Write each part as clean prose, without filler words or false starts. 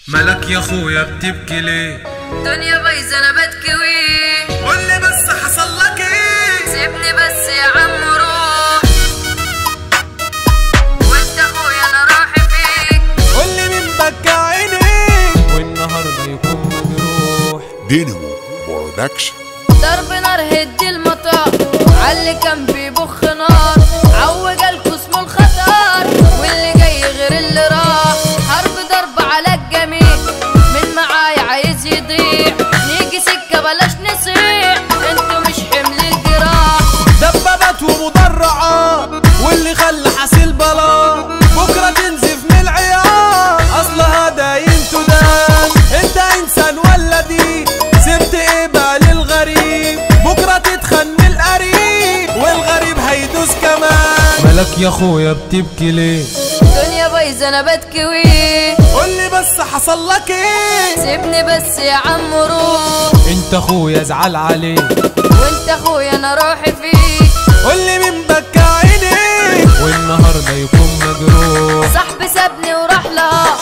مالك يا اخويا بتبكي ليه؟ دنيا بايظه انا بتكوي. قولي بس حصل لك ايه؟ سيبني بس يا عم روح، وانت اخويا انا رايح فيك. قولي مين بكى عينيك والنهارده يكون مجروح. دينامو برودكشن. ضرب نار هدي المطار، عاللي كان بيبخ نار، عوج الكسم الخطر، واللي جاي غير اللي راح. حرب ضرب على الجميع، من معايا عايز يضيع، نيجي سكه بلاش نصيح، انتوا مش حمل الجراح. دبابات ومدرعات واللي خلى حاسيل بلا، بكره تنزف من العيار، اصلها داين تدان. انت انسان ولا دي؟ سبت ايه بقى للغريب؟ بكره تتخن من القريب والغريب هيدوس كمان. مالك يا اخويا بتبكي ليه؟ دنيا بايظه انا بتكوي. قولي بس حصل لك ايه؟ سيبني بس يا عم روح، انت اخويا ازعل عليه، وانت اخويا انا روحي فيك. قولي مين بكى عينيك والنهارده يكون مجروح. صاحبي سابني وراح لها،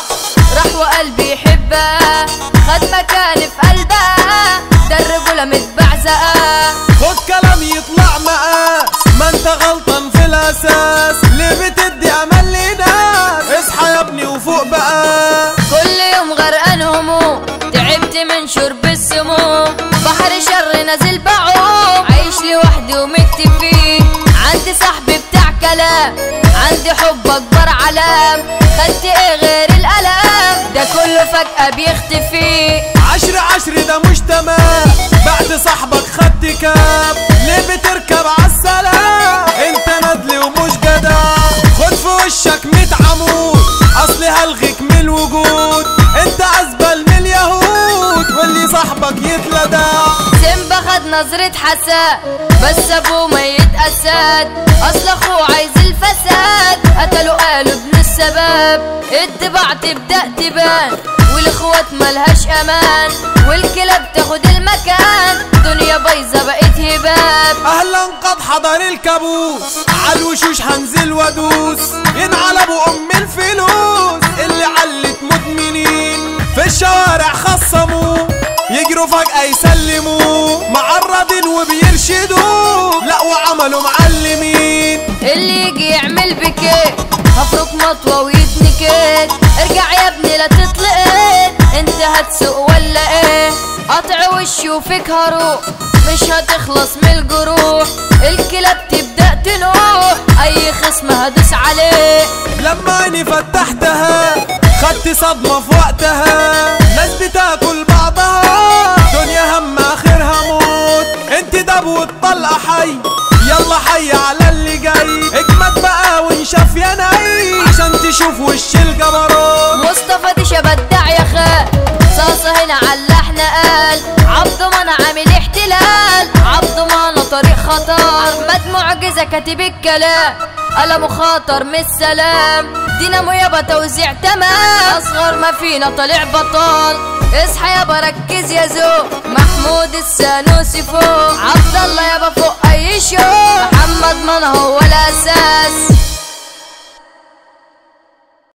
راح وقلبي يحبها، خد مكاني في قلبها، ده الرجولة متبعزقة. خد كلام يطلع مقاس، ما انت غلطان في الاساس، ليه بتدي امل لناس؟ اصحى يا ابني وفوق بقى. كل يوم غرقان هموم، تعبت من شرب السموم، بحر شر نازل بعوم، عايش لوحدي ومكتفي. عندي صاحبي بتاع كلام، عندي حب اكبر علام، خدت ايه غير الالام؟ ده كله فجأة بيختفي. عشر ده مش تمام، بعد صاحبك خدت كام؟ ليه بتركب عالسلام؟ انت ندل ومش جدع، خد في وشك 100 عمود، اصلي هلغيك من الوجود. انت ازبل من اليهود واللي صاحبك يتلدع. سيمبا خد نظرة حساد، بس ابوه ميت اسد، اصل اخوه عايز الفساد، قتلوا قالوا ابن السباب. الطباع تبدأ تبان، والاخوات ملهاش امان، والكلاب تاخد المكان، دنيا بايظه بقيت هباب. اهلا قد حضر الكابوس، عالوشوش هنزل وادوس، ينعلبوا ام الفلوس اللي علت مدمنين، في الشوارع خصموا يجروا فجأة يسلموا، معرضين وبيرشدوا لا وعملوا معلمين. اللي يجي يعمل بكيت، هفرك مطوة ويتنكت، ارجع يا ابني لا تطلقت، انت هتسوق ولا ايه؟ قطع وشي وفيك هروح، مش هتخلص من الجروح، الكلاب تبدأ تنوح، اي خصم هدوس عليه. لما عيني فتحتها خدت صدمة في وقتها، ناس بتاكل بعضها، دنيا هم اخرها موت. انت دب والطلقة حي، يلا حي على اللي جاي، اجمد بقى وانشف يا ناي، عشان تشوف وش الجبروت. مصطفى دي شبدع يا خال، صاصة هنا عاللحن قال، عبده منع عامل احتلال، عبده منع طريق خطر، احمد معجزة كاتب الكلام، قلمه خاطر من السلام، دينامو يابا توزيع تمام، اصغر ما فينا طالع بطال. اصحى يابا ركز يا زو، محمود السانوسي فوق، عبد الله يابا فوق اي شو، محمد من هو الاساس.